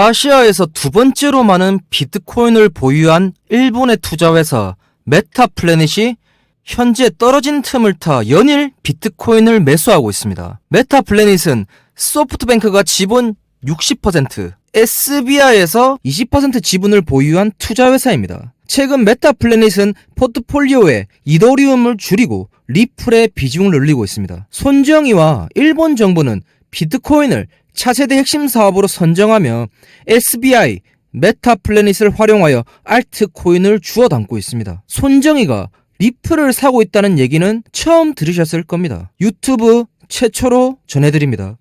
아시아에서 두 번째로 많은 비트코인을 보유한 일본의 투자회사 메타플래닛이 현재 떨어진 틈을 타 연일 비트코인을 매수하고 있습니다. 메타플래닛은 소프트뱅크가 지분 60%, SBI에서 20% 지분을 보유한 투자회사입니다. 최근 메타플래닛은 포트폴리오에 이더리움을 줄이고 리플의 비중을 늘리고 있습니다. 손정희와 일본 정부는 비트코인을 차세대 핵심 사업으로 선정하며 SBI, 메타플래닛을 활용하여 알트코인을 주워 담고 있습니다. 손정희가 리플을 사고 있다는 얘기는 처음 들으셨을 겁니다. 유튜브 최초로 전해드립니다.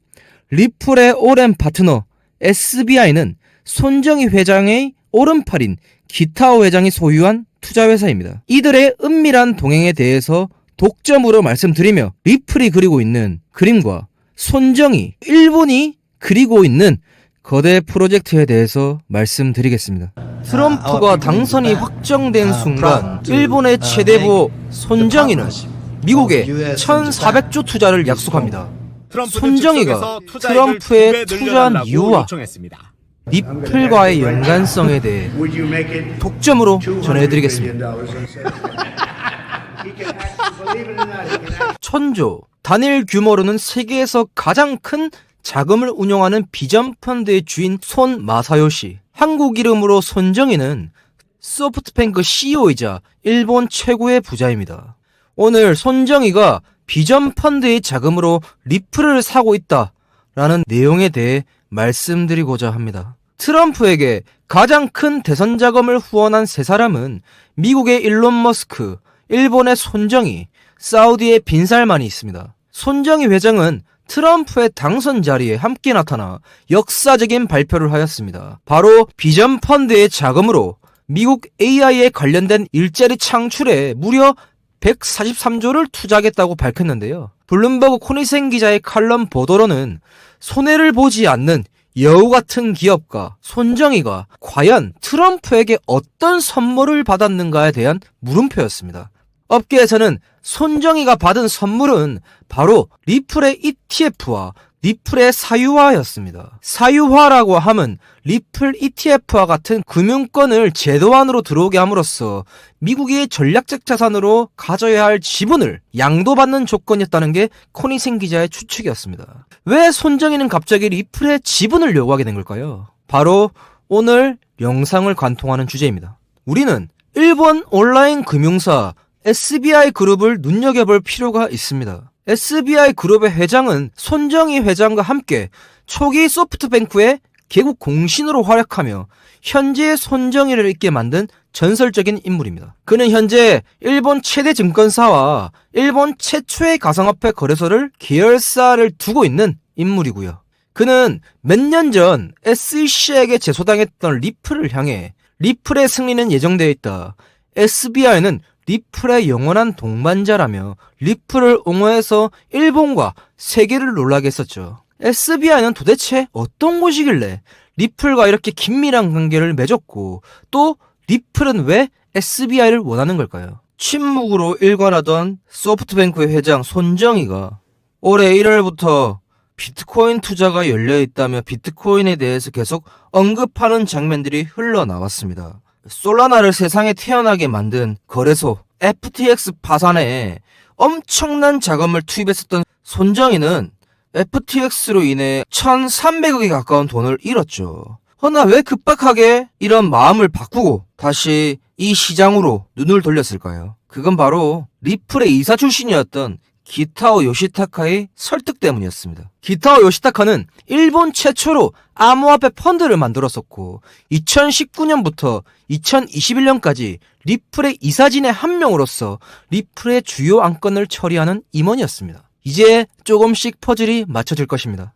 리플의 오랜 파트너 SBI는 손정희 회장의 오른팔인 기타오 회장이 소유한 투자회사입니다. 이들의 은밀한 동행에 대해서 독점으로 말씀드리며 리플이 그리고 있는 그림과 손정희, 일본이 그리고 있는 거대 프로젝트에 대해서 말씀드리겠습니다. 트럼프가 당선이 확정된 순간 일본의 최대부 손정희는 미국에 1,400조 투자를 약속합니다. 손정희가 트럼프에 투자한 이유와 리플과의 연관성에 대해 독점으로 전해드리겠습니다. 천조, 단일 규모로는 세계에서 가장 큰 자금을 운용하는 비전 펀드의 주인 손 마사요시, 한국 이름으로 손정희는 소프트뱅크 CEO이자 일본 최고의 부자입니다. 오늘 손정희가 비전 펀드의 자금으로 리플을 사고 있다라는 내용에 대해 말씀드리고자 합니다. 트럼프에게 가장 큰 대선 자금을 후원한 세 사람은 미국의 일론 머스크, 일본의 손정희, 사우디의 빈살만이 있습니다. 손정희 회장은 트럼프의 당선 자리에 함께 나타나 역사적인 발표를 하였습니다. 바로 비전 펀드의 자금으로 미국 AI에 관련된 일자리 창출에 무려 143조를 투자하겠다고 밝혔는데요. 블룸버그 코니센 기자의 칼럼 보도로는 손해를 보지 않는 여우 같은 기업가 손정희가 과연 트럼프에게 어떤 선물을 받았는가에 대한 물음표였습니다. 업계에서는 손정희가 받은 선물은 바로 리플의 ETF와 리플의 사유화였습니다. 사유화라고 함은 리플 ETF와 같은 금융권을 제도 안으로 들어오게 함으로써 미국의 전략적 자산으로 가져야 할 지분을 양도받는 조건이었다는 게 코니센 기자의 추측이었습니다. 왜 손정희는 갑자기 리플의 지분을 요구하게 된 걸까요? 바로 오늘 영상을 관통하는 주제입니다. 우리는 일본 온라인 금융사 SBI 그룹을 눈여겨볼 필요가 있습니다. SBI 그룹의 회장은 손정희 회장과 함께 초기 소프트뱅크의 개국 공신으로 활약하며 현재의 손정희를 잇게 만든 전설적인 인물입니다. 그는 현재 일본 최대 증권사와 일본 최초의 가상화폐 거래소를 계열사를 두고 있는 인물이고요. 그는 몇 년 전 SEC에게 제소당했던 리플을 향해 리플의 승리는 예정되어 있다. SBI는 리플의 영원한 동반자라며 리플을 옹호해서 일본과 세계를 놀라게 했었죠. SBI는 도대체 어떤 곳이길래 리플과 이렇게 긴밀한 관계를 맺었고 또 리플은 왜 SBI를 원하는 걸까요? 침묵으로 일관하던 소프트뱅크의 회장 손정희가 올해 1월부터 비트코인 투자가 열려있다며 비트코인에 대해서 계속 언급하는 장면들이 흘러나왔습니다. 솔라나를 세상에 태어나게 만든 거래소 FTX 파산에 엄청난 자금을 투입했었던 손정희는 FTX로 인해 1,300억에 가까운 돈을 잃었죠. 허나 왜 급박하게 이런 마음을 바꾸고 다시 이 시장으로 눈을 돌렸을까요? 그건 바로 리플의 이사 출신이었던 기타오 요시타카의 설득 때문이었습니다. 기타오 요시타카는 일본 최초로 암호화폐 펀드를 만들었었고 2019년부터 2021년까지 리플의 이사진의 한 명으로서 리플의 주요 안건을 처리하는 임원이었습니다. 이제 조금씩 퍼즐이 맞춰질 것입니다.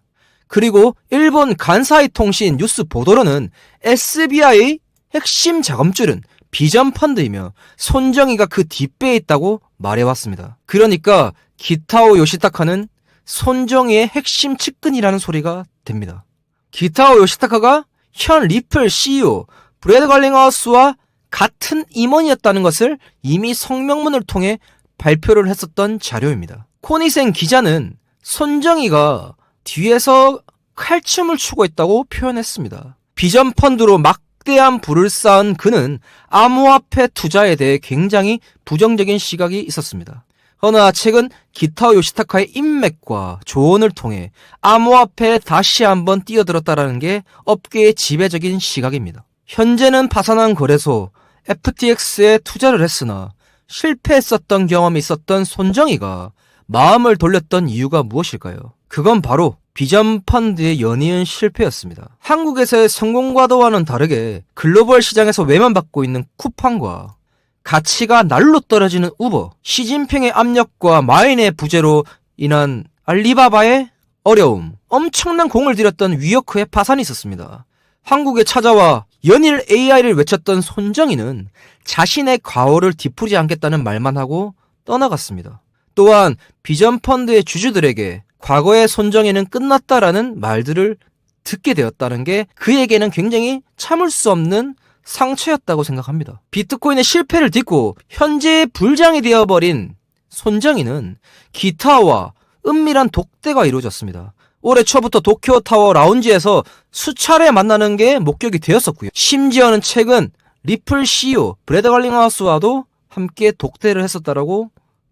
그리고 일본 간사이 통신 뉴스 보도로는 SBI의 핵심 자금줄은 비전 펀드이며 손정희가 그 뒷배에 있다고 말해왔습니다. 그러니까 기타오 요시타카는 손정희의 핵심 측근이라는 소리가 됩니다. 기타오 요시타카가 현 리플 CEO 브래드 갈링하우스와 같은 임원이었다는 것을 이미 성명문을 통해 발표를 했었던 자료입니다. 코니센 기자는 손정희가 뒤에서 칼춤을 추고 있다고 표현했습니다. 비전 펀드로 막대한 부를 쌓은 그는 암호화폐 투자에 대해 굉장히 부정적인 시각이 있었습니다. 허나 최근 기타오 요시타카의 인맥과 조언을 통해 암호화폐에 다시 한번 뛰어들었다는 게 업계의 지배적인 시각입니다. 현재는 파산한 거래소 FTX에 투자를 했으나 실패했었던 경험이 있었던 손정희가 마음을 돌렸던 이유가 무엇일까요? 그건 바로 비전 펀드의 연이은 실패였습니다. 한국에서의 성공과도와는 다르게 글로벌 시장에서 외면받고 있는 쿠팡과 가치가 날로 떨어지는 우버, 시진핑의 압력과 마인의 부재로 인한 알리바바의 어려움, 엄청난 공을 들였던 위어크의 파산이 있었습니다. 한국에 찾아와 연일 AI를 외쳤던 손정희는 자신의 과오를 뒤풀지 않겠다는 말만 하고 떠나갔습니다. 또한 비전 펀드의 주주들에게 과거의 손정희는 끝났다라는 말들을 듣게 되었다는 게 그에게는 굉장히 참을 수 없는 상처였다고 생각합니다. 비트코인의 실패를 딛고 현재의 불장이 되어버린 손정희는 기타와 은밀한 독대가 이루어졌습니다. 올해 초부터 도쿄타워 라운지에서 수차례 만나는 게 목격이 되었었고요. 심지어는 최근 리플 CEO 브래드 갈링하우스와도 함께 독대를 했었다라고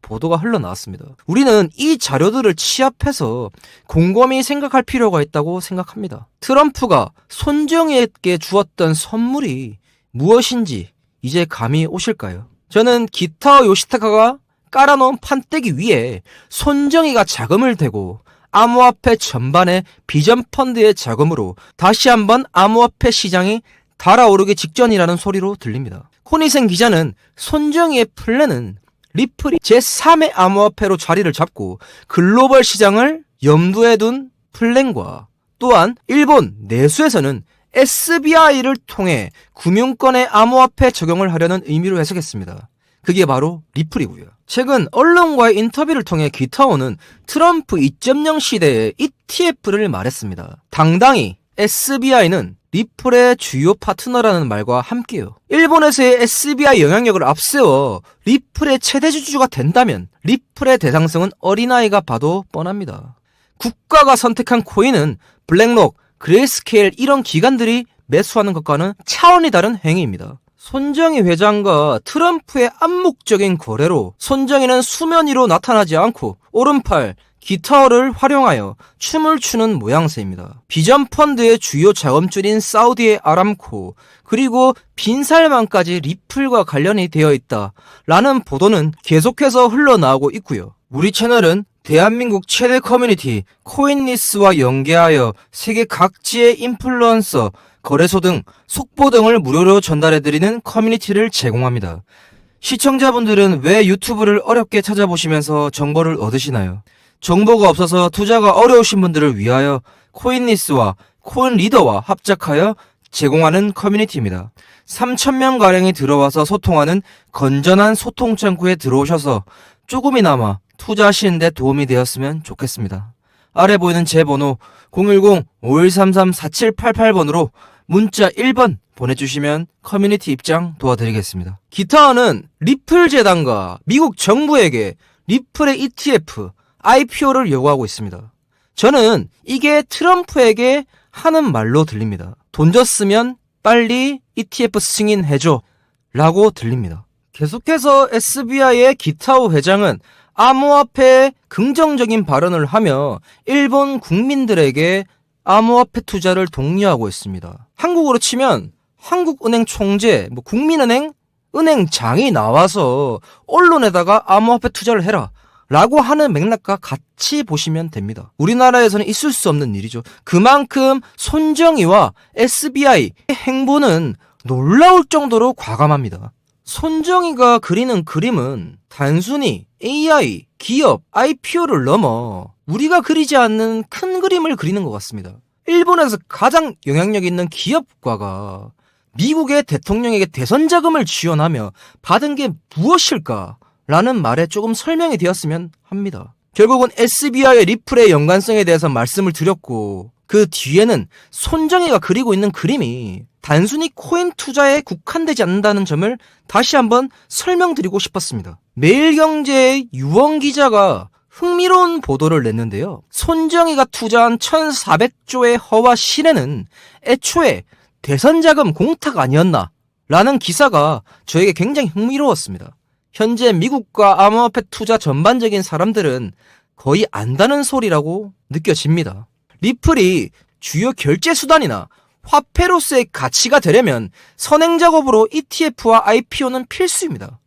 보도가 흘러나왔습니다. 우리는 이 자료들을 취합해서 곰곰이 생각할 필요가 있다고 생각합니다. 트럼프가 손정희에게 주었던 선물이 무엇인지 이제 감이 오실까요? 저는 기타오 요시타카가 깔아놓은 판때기 위에 손정희가 자금을 대고 암호화폐 전반의 비전 펀드의 자금으로 다시 한번 암호화폐 시장이 달아오르기 직전이라는 소리로 들립니다. 코니생 기자는 손정희의 플랜은 리플이 제3의 암호화폐로 자리를 잡고 글로벌 시장을 염두에 둔 플랜과 또한 일본 내수에서는 SBI를 통해 금융권의 암호화폐 적용을 하려는 의미로 해석했습니다. 그게 바로 리플이고요. 최근 언론과의 인터뷰를 통해 기타오는 트럼프 2.0 시대의 ETF를 말했습니다. 당당히 SBI는 리플의 주요 파트너라는 말과 함께요. 일본에서의 SBI 영향력을 앞세워 리플의 최대 주주가 된다면 리플의 대상성은 어린아이가 봐도 뻔합니다. 국가가 선택한 코인은 블랙록, 그레이스케일 이런 기관들이 매수하는 것과는 차원이 다른 행위입니다. 손정희 회장과 트럼프의 암묵적인 거래로 손정희는 수면 위로 나타나지 않고 오른팔 기타오를 활용하여 춤을 추는 모양새입니다. 비전 펀드의 주요 자금줄인 사우디의 아람코 그리고 빈살만까지 리플과 관련이 되어 있다라는 보도는 계속해서 흘러나오고 있고요. 우리 채널은 대한민국 최대 커뮤니티 코인리스와 연계하여 세계 각지의 인플루언서, 거래소 등 속보 등을 무료로 전달해드리는 커뮤니티를 제공합니다. 시청자분들은 왜 유튜브를 어렵게 찾아보시면서 정보를 얻으시나요? 정보가 없어서 투자가 어려우신 분들을 위하여 코인리스와 코인리더와 합작하여 제공하는 커뮤니티입니다. 3,000명가량이 들어와서 소통하는 건전한 소통 창구에 들어오셔서 조금이나마 투자하시는 데 도움이 되었으면 좋겠습니다. 아래 보이는 제 번호 010-5133-4788번으로 문자 1번 보내주시면 커뮤니티 입장 도와드리겠습니다. 기타는 리플 재단과 미국 정부에게 리플의 ETF, IPO를 요구하고 있습니다. 저는 이게 트럼프에게 하는 말로 들립니다. 돈 줬으면 빨리 ETF 승인해줘 라고 들립니다. 계속해서 SBI의 기타오 회장은 암호화폐에 긍정적인 발언을 하며 일본 국민들에게 암호화폐 투자를 독려하고 있습니다. 한국으로 치면 한국은행 총재, 국민은행 은행장이 나와서 언론에다가 암호화폐 투자를 해라 라고 하는 맥락과 같이 보시면 됩니다. 우리나라에서는 있을 수 없는 일이죠. 그만큼 손정희와 SBI의 행보는 놀라울 정도로 과감합니다. 손정희가 그리는 그림은 단순히 AI, 기업, IPO를 넘어 우리가 그리지 않는 큰 그림을 그리는 것 같습니다. 일본에서 가장 영향력 있는 기업가가 미국의 대통령에게 대선 자금을 지원하며 받은 게 무엇일까? 라는 말에 조금 설명이 되었으면 합니다. 결국은 SBI의 리플의 연관성에 대해서 말씀을 드렸고 그 뒤에는 손정희가 그리고 있는 그림이 단순히 코인 투자에 국한되지 않는다는 점을 다시 한번 설명드리고 싶었습니다. 매일경제의 유원 기자가 흥미로운 보도를 냈는데요. 손정희가 투자한 1,400조의 허와 실에는 애초에 대선 자금 공탁 아니었나? 라는 기사가 저에게 굉장히 흥미로웠습니다. 현재 미국과 암호화폐 투자 전반적인 사람들은 거의 안다는 소리라고 느껴집니다. 리플이 주요 결제 수단이나 화폐로서의 가치가 되려면 선행 작업으로 ETF와 IPO는 필수입니다.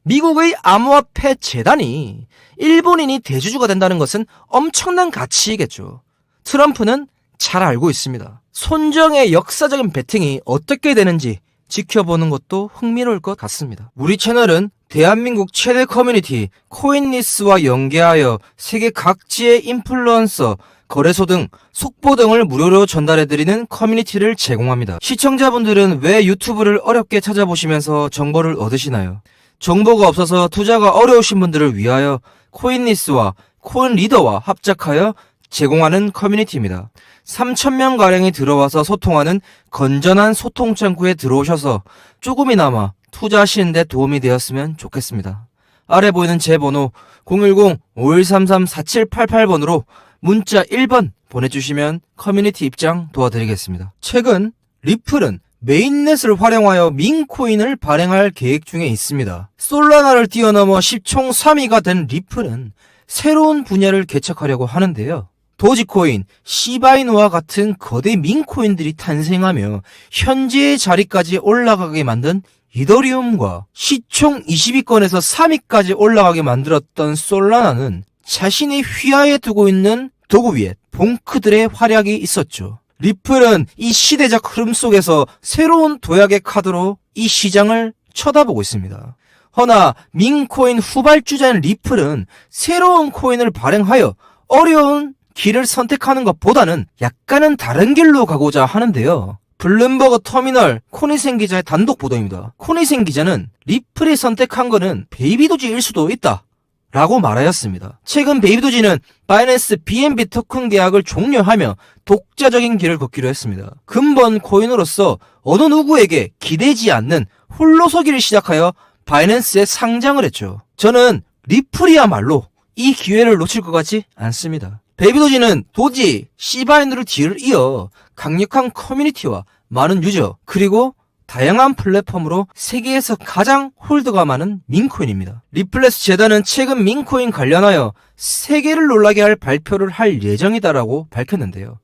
미국의 암호화폐 재단이 일본인이 대주주가 된다는 것은 엄청난 가치이겠죠. 트럼프는 잘 알고 있습니다. 손정의 역사적인 베팅이 어떻게 되는지 지켜보는 것도 흥미로울 것 같습니다. 우리 채널은 대한민국 최대 커뮤니티 코인리스와 연계하여 세계 각지의 인플루언서, 거래소 등 속보 등을 무료로 전달해드리는 커뮤니티를 제공합니다. 시청자분들은 왜 유튜브를 어렵게 찾아보시면서 정보를 얻으시나요? 정보가 없어서 투자가 어려우신 분들을 위하여 코인리스와 코인리더와 합작하여 제공하는 커뮤니티입니다. 3,000명가량이 들어와서 소통하는 건전한 소통 창구에 들어오셔서 조금이나마 투자하시는 데 도움이 되었으면 좋겠습니다. 아래 보이는 제 번호 010-5133-4788번으로 문자 1번 보내주시면 커뮤니티 입장 도와드리겠습니다. 최근 리플은 메인넷을 활용하여 민코인을 발행할 계획 중에 있습니다. 솔라나를 뛰어넘어 시총 3위가 된 리플은 새로운 분야를 개척하려고 하는데요. 도지코인, 시바이누와 같은 거대 민코인들이 탄생하며 현재의 자리까지 올라가게 만든 이더리움과 시총 20위권에서 3위까지 올라가게 만들었던 솔라나는 자신의 휘하에 두고 있는 도구 위에 봉크들의 활약이 있었죠. 리플은 이 시대적 흐름 속에서 새로운 도약의 카드로 이 시장을 쳐다보고 있습니다. 허나 민코인 후발주자인 리플은 새로운 코인을 발행하여 어려운 길을 선택하는 것보다는 약간은 다른 길로 가고자 하는데요. 블룸버그 터미널 코니센 기자의 단독 보도입니다. 코니센 기자는 리플이 선택한 것은 베이비도지일 수도 있다 라고 말하였습니다. 최근 베이비도지는 바이낸스 BNB 토큰 계약을 종료하며 독자적인 길을 걷기로 했습니다. 근본 코인으로서 어느 누구에게 기대지 않는 홀로서기를 시작하여 바이낸스에 상장을 했죠. 저는 리플이야말로 이 기회를 놓칠 것 같지 않습니다. 베이비도지는 도지, 시바이누를 뒤를 이어 강력한 커뮤니티와 많은 유저, 그리고 다양한 플랫폼으로 세계에서 가장 홀드가 많은 민코인입니다. 리플레스 재단은 최근 민코인 관련하여 세계를 놀라게 할 발표를 할 예정이다라고 밝혔는데요.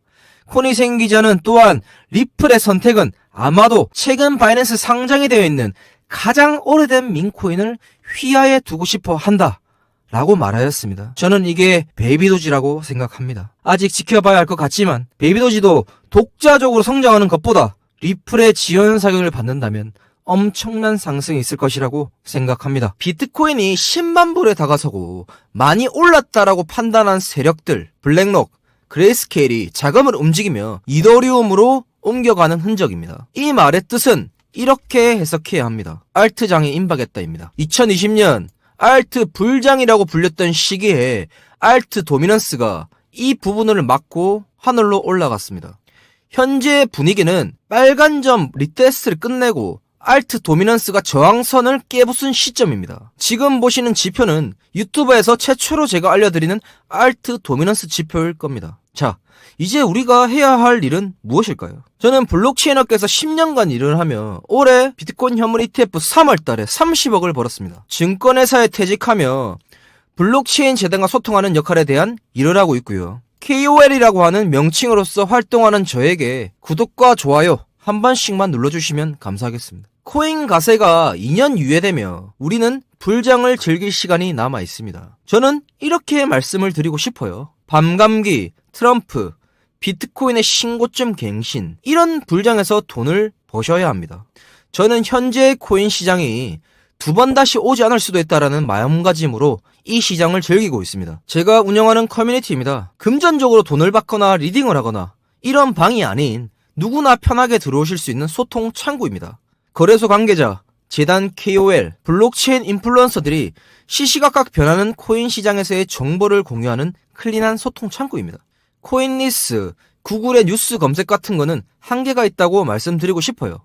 코니센 기자는 또한 리플의 선택은 아마도 최근 바이낸스 상장이 되어 있는 가장 오래된 민코인을 휘하에 두고 싶어 한다 라고 말하였습니다. 저는 이게 베이비도지라고 생각합니다. 아직 지켜봐야 할 것 같지만 베이비도지도 독자적으로 성장하는 것보다 리플의 지원 사격을 받는다면 엄청난 상승이 있을 것이라고 생각합니다. 비트코인이 10만 불에 다가서고 많이 올랐다라고 판단한 세력들, 블랙록, 그레이스케일이 자금을 움직이며 이더리움으로 옮겨가는 흔적입니다. 이 말의 뜻은 이렇게 해석해야 합니다. 알트장이 임박했다입니다. 2020년 알트 불장이라고 불렸던 시기에 알트 도미넌스가 이 부분을 막고 하늘로 올라갔습니다. 현재 분위기는 빨간 점 리테스트를 끝내고 알트 도미넌스가 저항선을 깨부순 시점입니다. 지금 보시는 지표는 유튜브에서 최초로 제가 알려드리는 알트 도미넌스 지표일 겁니다. 자, 이제 우리가 해야 할 일은 무엇일까요? 저는 블록체인 업계에서 10년간 일을 하며 올해 비트코인 현물 ETF 3월달에 30억을 벌었습니다. 증권회사에 퇴직하며 블록체인 재단과 소통하는 역할에 대한 일을 하고 있고요. KOL이라고 하는 명칭으로서 활동하는 저에게 구독과 좋아요 한 번씩만 눌러주시면 감사하겠습니다. 코인 가세가 2년 유예되며 우리는 불장을 즐길 시간이 남아 있습니다. 저는 이렇게 말씀을 드리고 싶어요. 밤감기, 트럼프, 비트코인의 신고점 갱신, 이런 불장에서 돈을 버셔야 합니다. 저는 현재 코인 시장이 두 번 다시 오지 않을 수도 있다라는 마음가짐으로 이 시장을 즐기고 있습니다. 제가 운영하는 커뮤니티입니다. 금전적으로 돈을 받거나 리딩을 하거나 이런 방이 아닌 누구나 편하게 들어오실 수 있는 소통 창구입니다. 거래소 관계자, 재단 KOL, 블록체인 인플루언서들이 시시각각 변하는 코인 시장에서의 정보를 공유하는 클린한 소통 창구입니다. 코인리스, 구글의 뉴스 검색 같은 거는 한계가 있다고 말씀드리고 싶어요.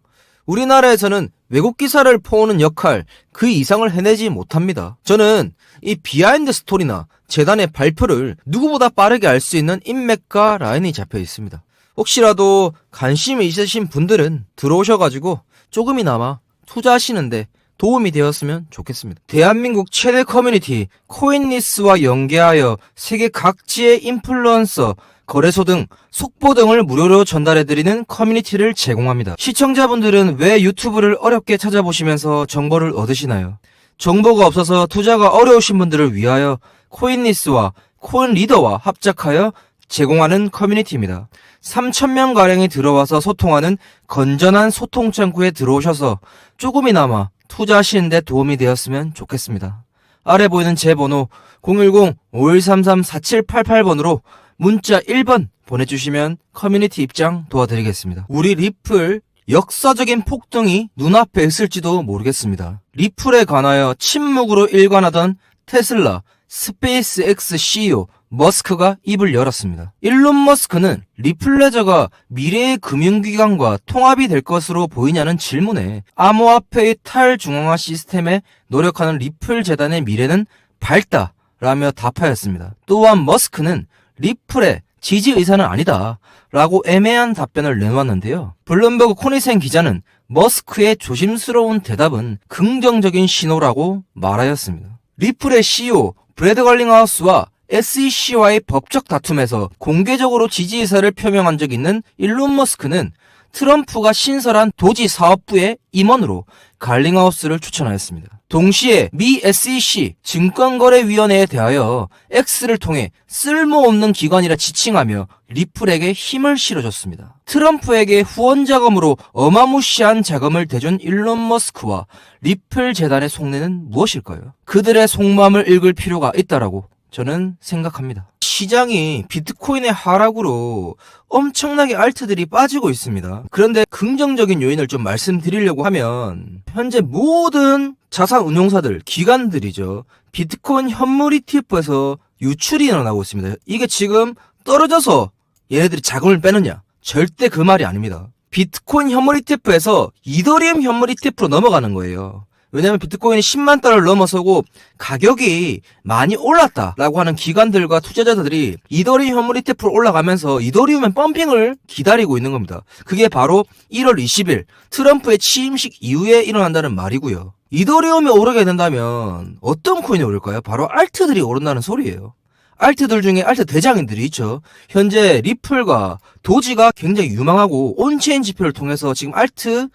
우리나라에서는 외국 기사를 퍼오는 역할 그 이상을 해내지 못합니다. 저는 이 비하인드 스토리나 재단의 발표를 누구보다 빠르게 알 수 있는 인맥과 라인이 잡혀 있습니다. 혹시라도 관심이 있으신 분들은 들어오셔가지고 조금이나마 투자하시는데 도움이 되었으면 좋겠습니다. 대한민국 최대 커뮤니티 코인리스와 연계하여 세계 각지의 인플루언서, 거래소 등 속보 등을 무료로 전달해드리는 커뮤니티를 제공합니다. 시청자분들은 왜 유튜브를 어렵게 찾아보시면서 정보를 얻으시나요? 정보가 없어서 투자가 어려우신 분들을 위하여 코인리스와 코인리더와 합작하여 제공하는 커뮤니티입니다. 3,000명가량이 들어와서 소통하는 건전한 소통 창구에 들어오셔서 조금이나마 투자하시는 데 도움이 되었으면 좋겠습니다. 아래 보이는 제 번호 010-5133-4788번으로 문자 1번 보내주시면 커뮤니티 입장 도와드리겠습니다. 우리 리플 역사적인 폭등이 눈앞에 있을지도 모르겠습니다. 리플에 관하여 침묵으로 일관하던 테슬라, 스페이스X CEO 머스크가 입을 열었습니다. 일론 머스크는 리플레저가 미래의 금융기관과 통합이 될 것으로 보이냐는 질문에 암호화폐의 탈중앙화 시스템에 노력하는 리플 재단의 미래는 밝다라며 답하였습니다. 또한 머스크는 리플의 지지 의사는 아니다 라고 애매한 답변을 내놓았는데요. 블룸버그 코니센 기자는 머스크의 조심스러운 대답은 긍정적인 신호라고 말하였습니다. 리플의 CEO 브래드 걸링하우스와 SEC와의 법적 다툼에서 공개적으로 지지 의사를 표명한 적 있는 일론 머스크는 트럼프가 신설한 도지 사업부의 임원으로 갈링하우스를 추천하였습니다. 동시에 미 SEC 증권거래위원회에 대하여 X를 통해 쓸모없는 기관이라 지칭하며 리플에게 힘을 실어줬습니다. 트럼프에게 후원 자금으로 어마무시한 자금을 대준 일론 머스크와 리플 재단의 속내는 무엇일까요? 그들의 속마음을 읽을 필요가 있다라고 저는 생각합니다. 시장이 비트코인의 하락으로 엄청나게 알트들이 빠지고 있습니다. 그런데 긍정적인 요인을 좀 말씀드리려고 하면 현재 모든 자산 운용사들, 기관들이죠. 비트코인 현물 ETF에서 유출이 일어나고 있습니다. 이게 지금 떨어져서 얘네들이 자금을 빼느냐? 절대 그 말이 아닙니다. 비트코인 현물 ETF에서 이더리움 현물 ETF로 넘어가는 거예요. 왜냐면 비트코인이 10만 달러를 넘어서고 가격이 많이 올랐다라고 하는 기관들과 투자자들이 이더리움 현물 ETF로 올라가면서 이더리움의 펌핑을 기다리고 있는 겁니다. 그게 바로 1월 20일 트럼프의 취임식 이후에 일어난다는 말이고요. 이더리움이 오르게 된다면 어떤 코인이 오를까요? 바로 알트들이 오른다는 소리예요. 알트들 중에 알트 대장인들이 있죠. 현재 리플과 도지가 굉장히 유망하고 온체인 지표를 통해서 지금 알트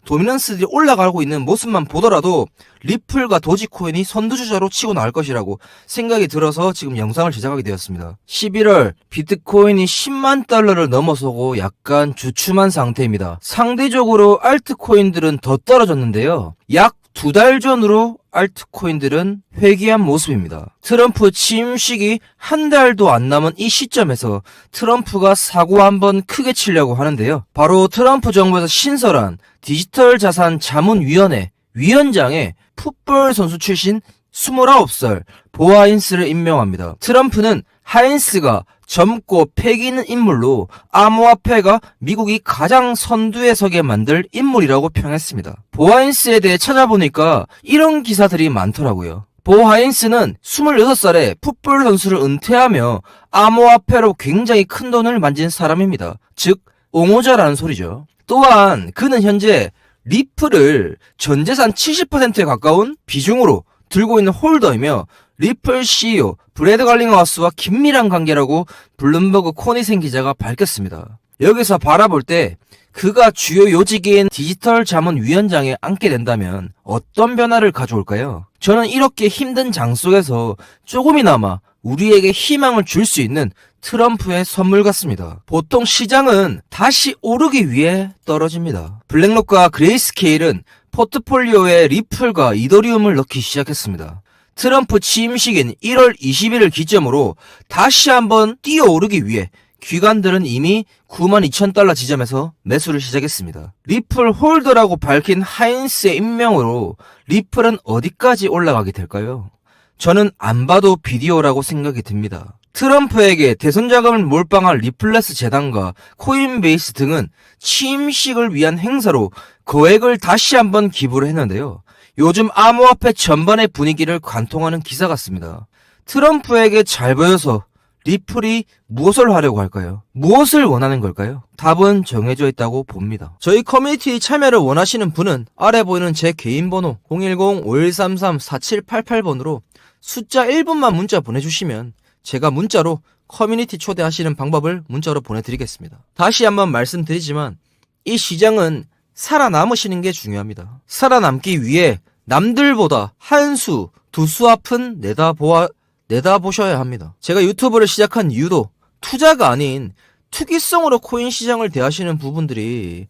도미넌스들이 올라가고 있는 모습만 보더라도 리플과 도지코인이 선두주자로 치고 나갈 것이라고 생각이 들어서 지금 영상을 제작하게 되었습니다. 11월 비트코인이 10만 달러를 넘어서고 약간 주춤한 상태입니다. 상대적으로 알트코인들은 더 떨어졌는데요. 약 2달 전으로 알트코인들은 회귀한 모습입니다. 트럼프 취임식이 한 달도 안 남은 이 시점에서 트럼프가 사고 한번 크게 치려고 하는데요. 바로 트럼프 정부에서 신설한 디지털 자산 자문위원회 위원장에 풋볼 선수 출신 29살 보 하인스를 임명합니다. 트럼프는 하인스가 젊고 패기 있는 인물로 암호화폐가 미국이 가장 선두에 서게 만들 인물이라고 평했습니다. 보 하인스에 대해 찾아보니까 이런 기사들이 많더라고요. 보 하인스는 26살에 풋볼 선수를 은퇴하며 암호화폐로 굉장히 큰 돈을 만진 사람입니다. 즉 옹호자라는 소리죠. 또한 그는 현재 리플을 전재산 70%에 가까운 비중으로 들고 있는 홀더이며 리플 CEO 브래드 걸링하우스와 긴밀한 관계라고 블룸버그 코니센 기자가 밝혔습니다. 여기서 바라볼 때 그가 주요 요직인 디지털 자문위원장에 앉게 된다면 어떤 변화를 가져올까요? 저는 이렇게 힘든 장 속에서 조금이나마 우리에게 희망을 줄 수 있는 트럼프의 선물 같습니다. 보통 시장은 다시 오르기 위해 떨어집니다. 블랙록과 그레이스케일은 포트폴리오에 리플과 이더리움을 넣기 시작했습니다. 트럼프 취임식인 1월 20일을 기점으로 다시 한번 뛰어오르기 위해 기관들은 이미 92,000달러 지점에서 매수를 시작했습니다. 리플 홀더라고 밝힌 하인스의 임명으로 리플은 어디까지 올라가게 될까요? 저는 안 봐도 비디오라고 생각이 듭니다. 트럼프에게 대선 자금을 몰빵할 리플레스 재단과 코인베이스 등은 취임식을 위한 행사로 거액을 다시 한번 기부를 했는데요. 요즘 암호화폐 전반의 분위기를 관통하는 기사 같습니다. 트럼프에게 잘 보여서 리플이 무엇을 하려고 할까요? 무엇을 원하는 걸까요? 답은 정해져 있다고 봅니다. 저희 커뮤니티 참여를 원하시는 분은 아래 보이는 제 개인 번호 010-5133-4788번으로 숫자 1번만 문자 보내주시면 제가 문자로 커뮤니티 초대하시는 방법을 문자로 보내드리겠습니다. 다시 한번 말씀드리지만 이 시장은 살아남으시는 게 중요합니다. 살아남기 위해 남들보다 한 수, 두 수 앞은 내다보셔야 합니다. 제가 유튜브를 시작한 이유도 투자가 아닌 투기성으로 코인 시장을 대하시는 부분들이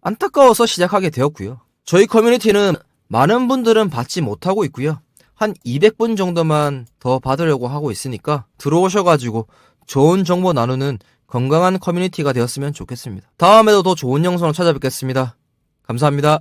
안타까워서 시작하게 되었고요. 저희 커뮤니티는 많은 분들은 받지 못하고 있고요. 한 200분 정도만 더 받으려고 하고 있으니까 들어오셔가지고 좋은 정보 나누는 건강한 커뮤니티가 되었으면 좋겠습니다. 다음에도 더 좋은 영상으로 찾아뵙겠습니다. 감사합니다.